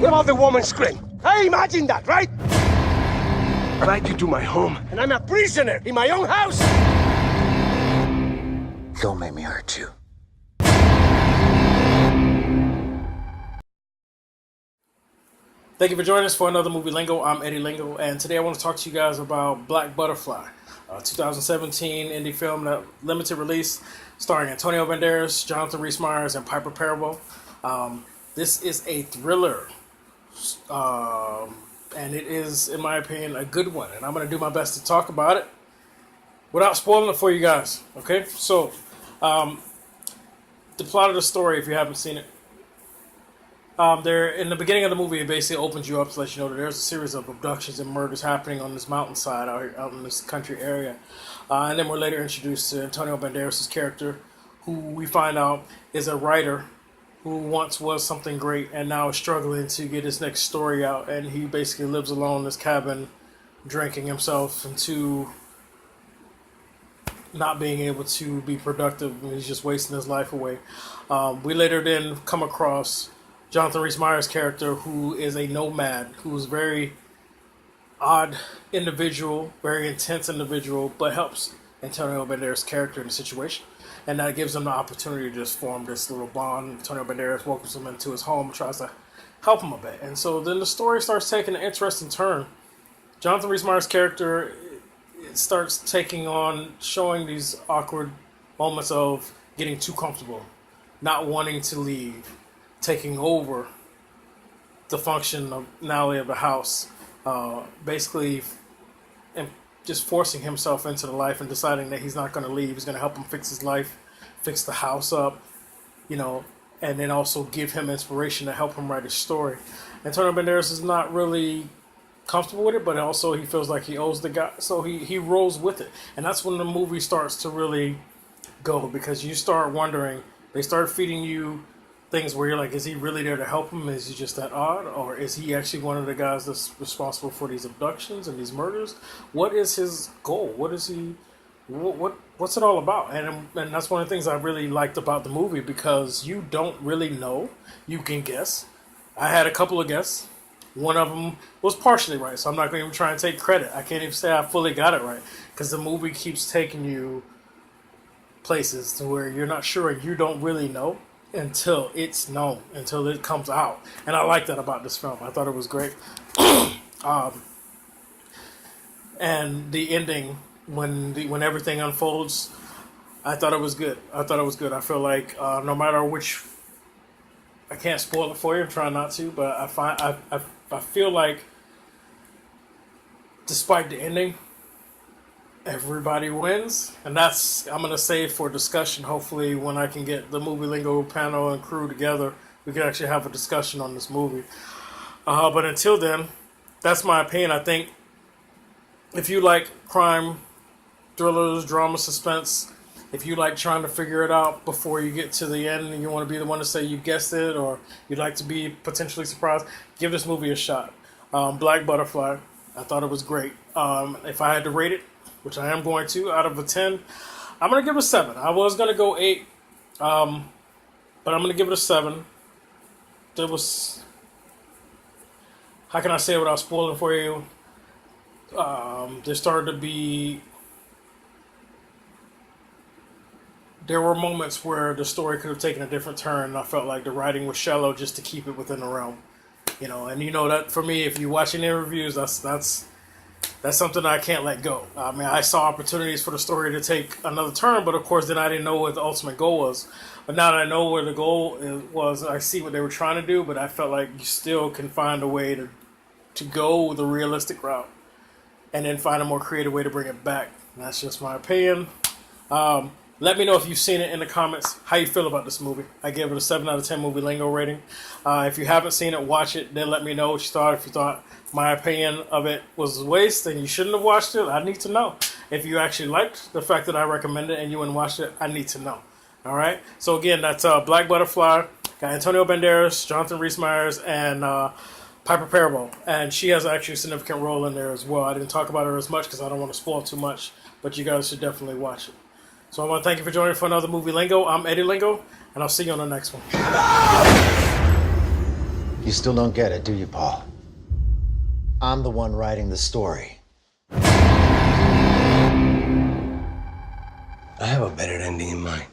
What about the woman scream? I imagine that, right? I invite you to my home, and I'm a prisoner in my own house. Don't make me hurt you. Thank you for joining us for another Movie Lingo. I'm Eddie Lingo, and today I want to talk to you guys about Black Butterfly, a 2017 indie film that limited release, starring Antonio Banderas, Jonathan Rhys-Meyers, and Piper Perabo. This is a thriller, and it is, in my opinion, a good one. And I'm going to do my best to talk about it without spoiling it for you guys. Okay, so the plot of the story, if you haven't seen it. There, in the beginning of the movie, it basically opens you up to let you know that there's a series of abductions and murders happening on this mountainside out in this country area. And then we're later introduced to Antonio Banderas' character, who we find out is a writer who once was something great and now is struggling to get his next story out. And he basically lives alone in this cabin, drinking himself into not being able to be productive. And he's just wasting his life away. We later then come across Jonathan Rhys-Meyers' character, who is a nomad, who's a very odd individual, very intense individual, but helps Antonio Banderas' character in the situation. And that gives him the opportunity to just form this little bond. Antonio Banderas welcomes him into his home, tries to help him a bit. And so then the story starts taking an interesting turn. Jonathan Rhys-Meyers' character starts taking on, showing these awkward moments of getting too comfortable, not wanting to leave, taking over the functionality of the house, basically, and just forcing himself into the life and deciding that he's not going to leave. He's going to help him fix his life, fix the house up, and then also give him inspiration to help him write his story. Antonio Banderas is not really comfortable with it, but also he feels like he owes the guy, so he rolls with it. And that's when the movie starts to really go, because you start wondering, they start feeding you things where you're like, is he really there to help him? Is he just that odd? Or is he actually one of the guys that's responsible for these abductions and these murders? What is his goal? What is he, what's it all about? And that's one of the things I really liked about the movie, because you don't really know. You can guess. I had a couple of guesses. One of them was partially right, so I'm not going to even try and take credit. I can't even say I fully got it right, because the movie keeps taking you places to where you're not sure and you don't really know until it's known, until it comes out. And I like that about this film. I thought it was great. And the ending, when everything unfolds, I thought it was good. I feel like no matter which, I can't spoil it for you. I'm trying not to, but I feel like despite the ending, everybody wins, and that's, I'm going to save for discussion. Hopefully when I can get the Movie Lingo panel and crew together, we can actually have a discussion on this movie. But until then, that's my opinion. I think if you like crime, thrillers, drama, suspense, if you like trying to figure it out before you get to the end and you want to be the one to say you guessed it, or you'd like to be potentially surprised, give this movie a shot. Black Butterfly, I thought it was great. If I had to rate it, which I am going to, out of a 10, I'm going to give it a 7. I was going to go 8, but I'm going to give it a 7. There was, how can I say it without spoiling for you? There were moments where the story could have taken a different turn, and I felt like the writing was shallow just to keep it within the realm. And that for me, if you watch any reviews, that's something I can't let go. I mean, I saw opportunities for the story to take another turn, but of course then I didn't know what the ultimate goal was. But now that I know where the goal was, I see what they were trying to do, but I felt like you still can find a way to go the realistic route and then find a more creative way to bring it back. And that's just my opinion. Let me know if you've seen it in the comments, how you feel about this movie. I gave it a 7 out of 10 Movie Lingo rating. If you haven't seen it, watch it. Then let me know what you thought. If you thought my opinion of it was a waste and you shouldn't have watched it, I need to know. If you actually liked the fact that I recommended it and you wouldn't watch it, I need to know. All right? So again, that's Black Butterfly. Got Antonio Banderas, Jonathan Rhys-Meyers, and Piper Perabo. And she has actually a significant role in there as well. I didn't talk about her as much because I don't want to spoil too much, but you guys should definitely watch it. So I want to thank you for joining for another Movie Lingo. I'm Eddie Lingo, and I'll see you on the next one. You still don't get it, do you, Paul? I'm the one writing the story. I have a better ending in mind.